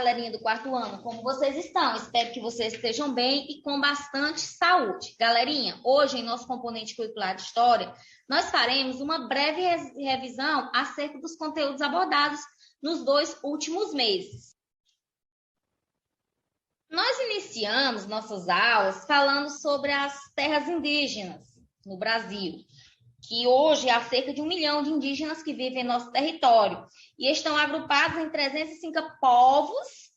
galerinha do quarto ano, como vocês estão? Espero que vocês estejam bem e com bastante saúde. Galerinha, hoje em nosso componente curricular de História, nós faremos uma breve revisão acerca dos conteúdos abordados nos 2 últimos meses. Nós iniciamos nossas aulas falando sobre as terras indígenas no Brasil, que hoje há cerca de 1 milhão de indígenas que vivem em nosso território e estão agrupados em 305 povos,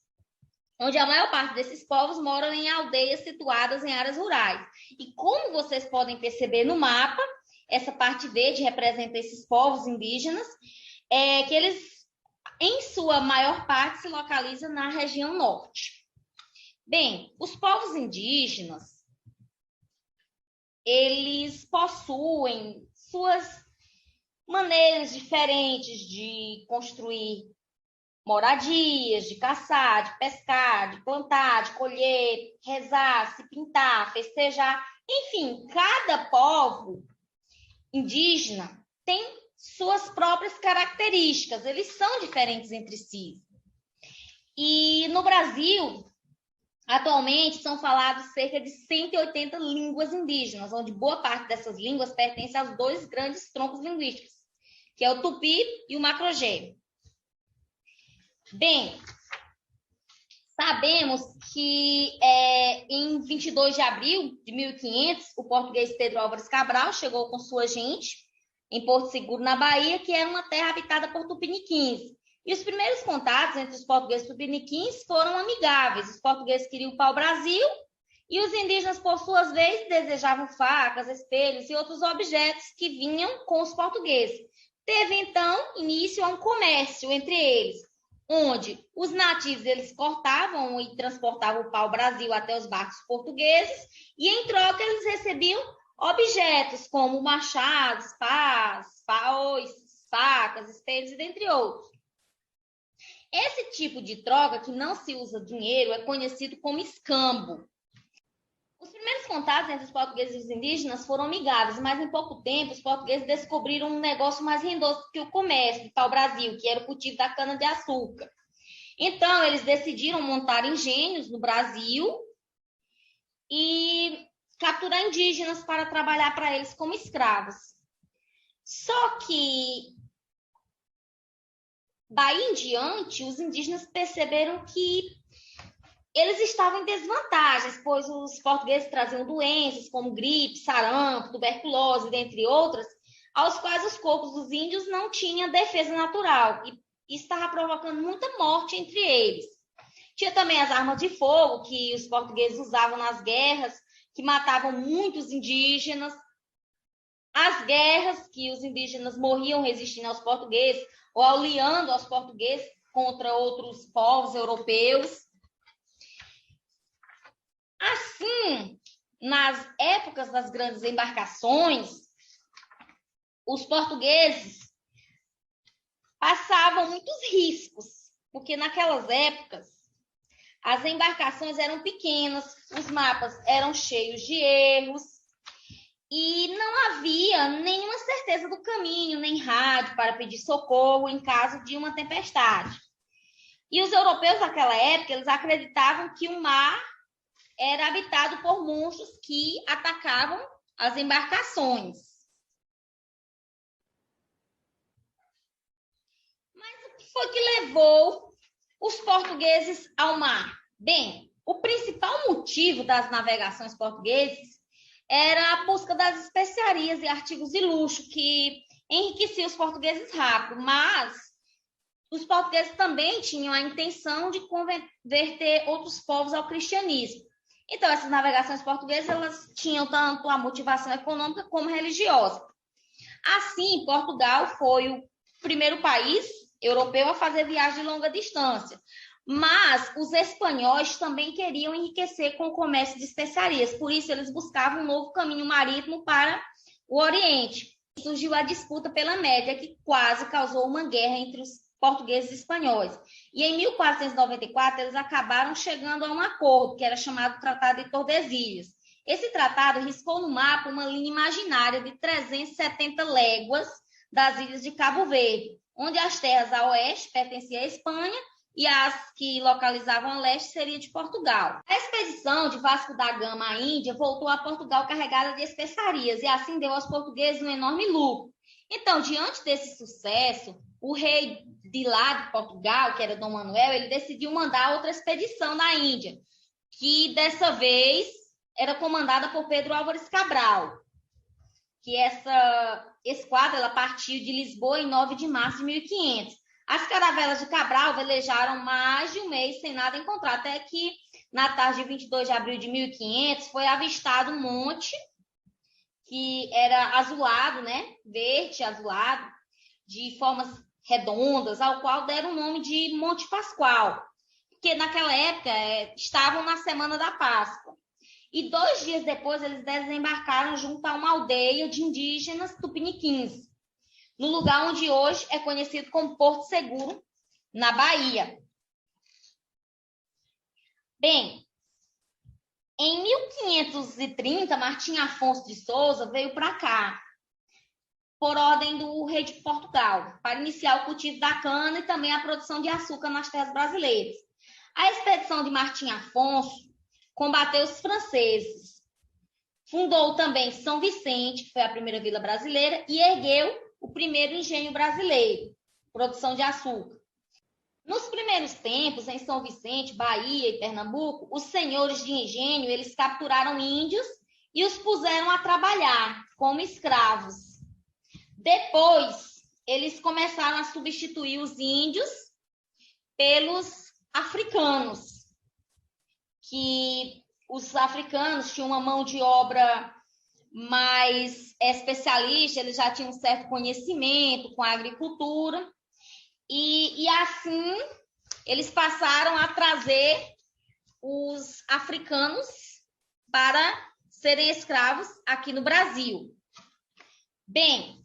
onde a maior parte desses povos moram em aldeias situadas em áreas rurais. E como vocês podem perceber no mapa, essa parte verde representa esses povos indígenas, que eles, em sua maior parte, se localizam na região norte. Bem, os povos indígenas, eles possuem suas maneiras diferentes de construir moradias, de caçar, de pescar, de plantar, de colher, rezar, se pintar, festejar. Enfim, cada povo indígena tem suas próprias características, eles são diferentes entre si. E no Brasil, atualmente, são faladas cerca de 180 línguas indígenas, onde boa parte dessas línguas pertence aos 2 grandes troncos linguísticos, que é o tupi e o macro-gé. Bem, sabemos que em 22 de abril de 1500, o português Pedro Álvares Cabral chegou com sua gente em Porto Seguro, na Bahia, que era uma terra habitada por tupiniquins. E os primeiros contatos entre os portugueses e tupiniquins foram amigáveis. Os portugueses queriam o pau-brasil e os indígenas, por suas vezes, desejavam facas, espelhos e outros objetos que vinham com os portugueses. Teve, então, início a um comércio entre eles, onde os nativos eles cortavam e transportavam o pau-brasil até os barcos portugueses e, em troca, eles recebiam objetos como machados, pás, foices, facas, espelhos e dentre outros. Esse tipo de troca, que não se usa dinheiro, é conhecido como escambo. Os primeiros contatos entre os portugueses e os indígenas foram amigáveis, mas em pouco tempo os portugueses descobriram um negócio mais rendoso que o comércio do pau-brasil, que era o cultivo da cana-de-açúcar. Então, eles decidiram montar engenhos no Brasil e capturar indígenas para trabalhar para eles como escravos. Só que daí em diante, os indígenas perceberam que eles estavam em desvantagens, pois os portugueses traziam doenças como gripe, sarampo, tuberculose, dentre outras, aos quais os corpos dos índios não tinham defesa natural, e isso estava provocando muita morte entre eles. Tinha também as armas de fogo que os portugueses usavam nas guerras, que matavam muitos indígenas, as guerras que os indígenas morriam resistindo aos portugueses, ou aliando aos portugueses contra outros povos europeus. Assim, nas épocas das grandes embarcações, os portugueses passavam muitos riscos, porque naquelas épocas as embarcações eram pequenas, os mapas eram cheios de erros, e não havia nenhuma certeza do caminho, nem rádio para pedir socorro em caso de uma tempestade. E os europeus naquela época, eles acreditavam que o mar era habitado por monstros que atacavam as embarcações. Mas o que foi que levou os portugueses ao mar? Bem, o principal motivo das navegações portuguesas era a busca das especiarias e artigos de luxo, que enriqueciam os portugueses rápido, mas os portugueses também tinham a intenção de converter outros povos ao cristianismo. Então, essas navegações portuguesas, elas tinham tanto a motivação econômica como religiosa. Assim, Portugal foi o primeiro país europeu a fazer viagem de longa distância. Mas os espanhóis também queriam enriquecer com o comércio de especiarias, por isso eles buscavam um novo caminho marítimo para o Oriente. Surgiu a disputa pela Média, que quase causou uma guerra entre os portugueses e espanhóis. E em 1494, eles acabaram chegando a um acordo, que era chamado Tratado de Tordesilhas. Esse tratado riscou no mapa uma linha imaginária de 370 léguas das ilhas de Cabo Verde, onde as terras a oeste pertenciam à Espanha e as que localizavam a leste seria de Portugal. A expedição de Vasco da Gama à Índia voltou a Portugal carregada de especiarias e assim deu aos portugueses um enorme lucro. Então, diante desse sucesso, o rei de lá de Portugal, que era Dom Manuel, ele decidiu mandar outra expedição na Índia, que dessa vez era comandada por Pedro Álvares Cabral, que essa esquadra ela partiu de Lisboa em 9 de março de 1500. As caravelas de Cabral velejaram mais de um mês sem nada encontrar, até que na tarde de 22 de abril de 1500 foi avistado um monte que era azulado, né? Verde, azulado, de formas redondas, ao qual deram o nome de Monte Pascoal, porque naquela época estavam na Semana da Páscoa. E 2 dias depois, eles desembarcaram junto a uma aldeia de indígenas tupiniquins, no lugar onde hoje é conhecido como Porto Seguro, na Bahia. Bem, em 1530, Martim Afonso de Souza veio para cá, por ordem do rei de Portugal, para iniciar o cultivo da cana e também a produção de açúcar nas terras brasileiras. A expedição de Martim Afonso combateu os franceses, fundou também São Vicente, que foi a primeira vila brasileira, e ergueu o primeiro engenho brasileiro, produção de açúcar. Nos primeiros tempos, em São Vicente, Bahia e Pernambuco, os senhores de engenho, eles capturaram índios e os puseram a trabalhar como escravos. Depois, eles começaram a substituir os índios pelos africanos, que os africanos tinham uma mão de obra mais especialista, eles já tinham um certo conhecimento com a agricultura, e assim eles passaram a trazer os africanos para serem escravos aqui no Brasil. Bem,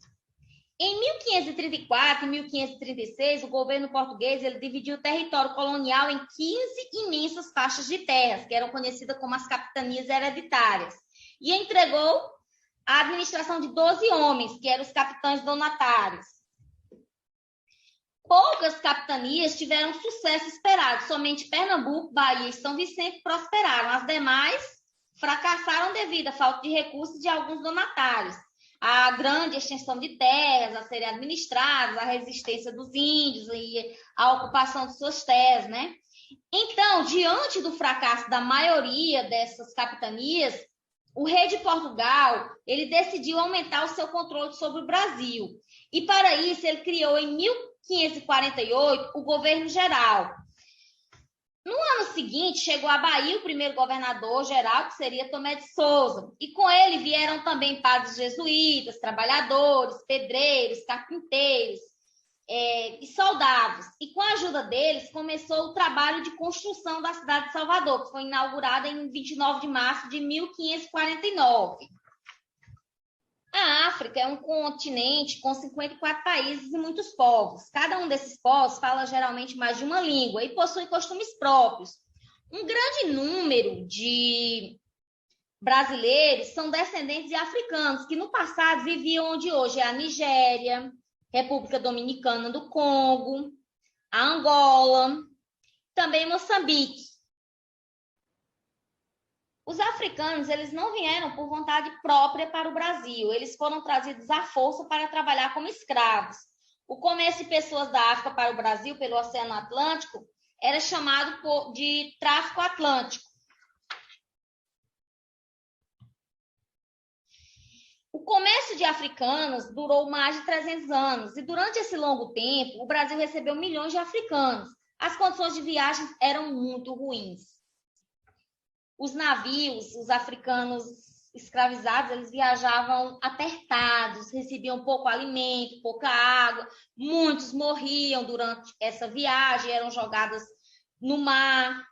em 1534 e 1536, o governo português ele dividiu o território colonial em 15 imensas faixas de terras, que eram conhecidas como as capitanias hereditárias, e entregou a administração de 12 homens, que eram os capitães donatários. Poucas capitanias tiveram sucesso esperado, somente Pernambuco, Bahia e São Vicente prosperaram. As demais fracassaram devido à falta de recursos de alguns donatários, a grande extensão de terras a serem administradas, a resistência dos índios e a ocupação de suas terras, né? Então, diante do fracasso da maioria dessas capitanias, o rei de Portugal, ele decidiu aumentar o seu controle sobre o Brasil. E para isso, ele criou em 1548 o governo geral. No ano seguinte, chegou à Bahia o primeiro governador-geral, que seria Tomé de Souza. E com ele vieram também padres jesuítas, trabalhadores, pedreiros, carpinteiros e soldados. E com a ajuda deles, começou o trabalho de construção da cidade de Salvador, que foi inaugurada em 29 de março de 1549. A África é um continente com 54 países e muitos povos. Cada um desses povos fala geralmente mais de uma língua e possui costumes próprios. Um grande número de brasileiros são descendentes de africanos que no passado viviam onde hoje é a Nigéria, República Dominicana do Congo, a Angola, também Moçambique. Os africanos, eles não vieram por vontade própria para o Brasil, eles foram trazidos à força para trabalhar como escravos. O comércio de pessoas da África para o Brasil, pelo Oceano Atlântico, era chamado de tráfico atlântico. O comércio de africanos durou mais de 300 anos, e durante esse longo tempo, o Brasil recebeu milhões de africanos. As condições de viagem eram muito ruins. Os navios, os africanos escravizados, eles viajavam apertados, recebiam pouco alimento, pouca água, muitos morriam durante essa viagem, eram jogados no mar.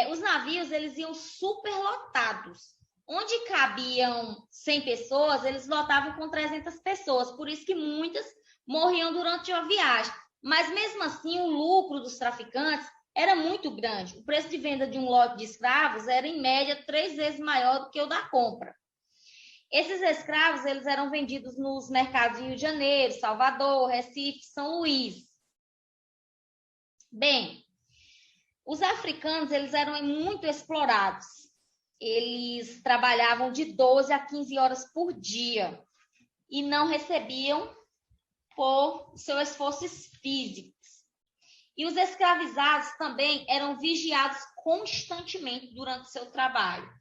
Os navios, eles iam superlotados. Onde cabiam 100 pessoas, eles lotavam com 300 pessoas, por isso que muitas morriam durante a viagem. Mas mesmo assim, o lucro dos traficantes era muito grande. O preço de venda de um lote de escravos era, em média, 3 vezes maior do que o da compra. Esses escravos eles eram vendidos nos mercados de Rio de Janeiro, Salvador, Recife, São Luís. Bem, Os africanos, eles eram muito explorados. Eles trabalhavam de 12 a 15 horas por dia e não recebiam por seus esforços físicos. E os escravizados também eram vigiados constantemente durante o seu trabalho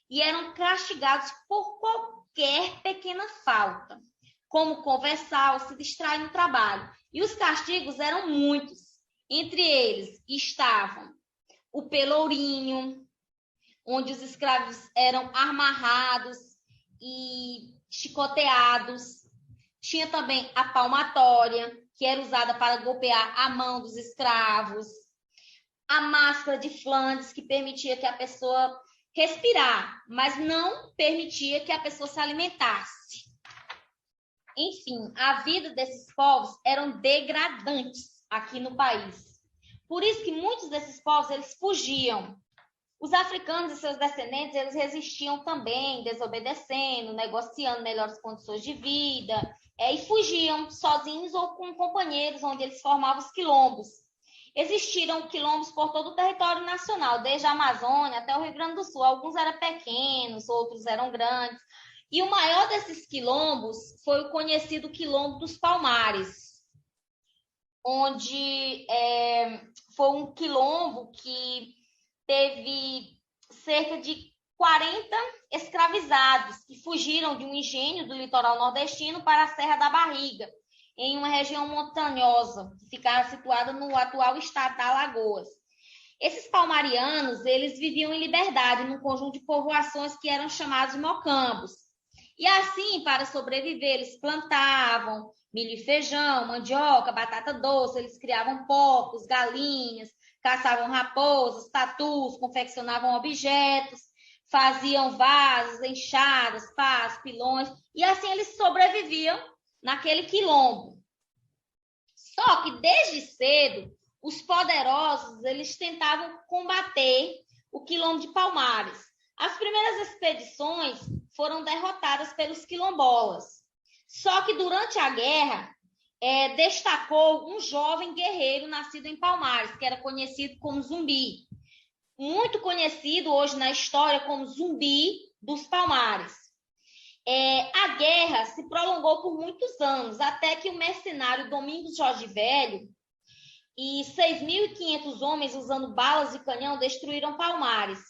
e eram castigados por qualquer pequena falta, como conversar ou se distrair no trabalho. E os castigos eram muitos. Entre eles estavam o pelourinho, onde os escravos eram amarrados e chicoteados. Tinha também a palmatória, que era usada para golpear a mão dos escravos. A máscara de Flandres, que permitia que a pessoa respirar, mas não permitia que a pessoa se alimentasse. Enfim, a vida desses povos eram degradantes aqui no país. Por isso que muitos desses povos, eles fugiam. Os africanos e seus descendentes, eles resistiam também, desobedecendo, negociando melhores condições de vida, e fugiam sozinhos ou com companheiros, onde eles formavam os quilombos. Existiram quilombos por todo o território nacional, desde a Amazônia até o Rio Grande do Sul. Alguns eram pequenos, outros eram grandes. E o maior desses quilombos foi o conhecido Quilombo dos Palmares, onde foi um quilombo que teve cerca de 40 escravizados que fugiram de um engenho do litoral nordestino para a Serra da Barriga, em uma região montanhosa, que ficava situada no atual estado da Alagoas. Esses palmarianos, eles viviam em liberdade num conjunto de povoações que eram chamados de mocambos. E assim, para sobreviver, eles plantavam milho e feijão, mandioca, batata doce, eles criavam porcos, galinhas, caçavam raposas, tatus, confeccionavam objetos, faziam vasos, enxadas, pás, pilões, e assim eles sobreviviam naquele quilombo. Só que desde cedo, os poderosos, eles tentavam combater o quilombo de Palmares. As primeiras expedições foram derrotadas pelos quilombolas. Só que durante a guerra, destacou um jovem guerreiro nascido em Palmares, que era conhecido como Zumbi. Muito conhecido hoje na história como Zumbi dos Palmares. A guerra se prolongou por muitos anos, até que o mercenário Domingos Jorge Velho e 6.500 homens usando balas de canhão destruíram Palmares.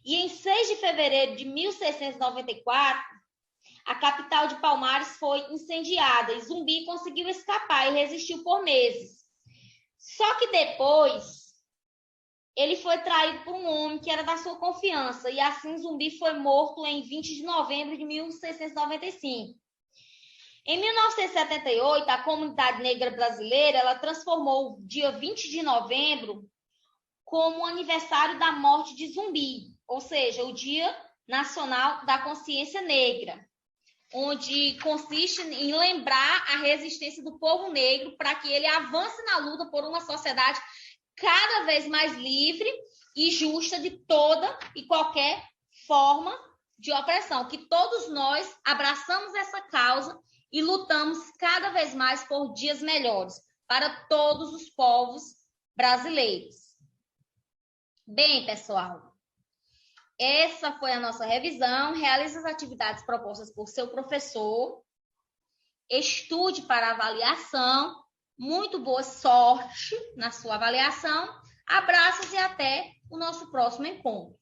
E em 6 de fevereiro de 1694, a capital de Palmares foi incendiada e Zumbi conseguiu escapar e resistiu por meses. Só que depois, ele foi traído por um homem que era da sua confiança e assim Zumbi foi morto em 20 de novembro de 1695. Em 1978, a comunidade negra brasileira ela transformou o dia 20 de novembro como o aniversário da morte de Zumbi, ou seja, o Dia Nacional da Consciência Negra, onde consiste em lembrar a resistência do povo negro para que ele avance na luta por uma sociedade cada vez mais livre e justa de toda e qualquer forma de opressão, que todos nós abraçamos essa causa e lutamos cada vez mais por dias melhores para todos os povos brasileiros. Bem, pessoal, essa foi a nossa revisão. Realize as atividades propostas por seu professor. Estude para a avaliação. Muito boa sorte na sua avaliação. Abraços e até o nosso próximo encontro.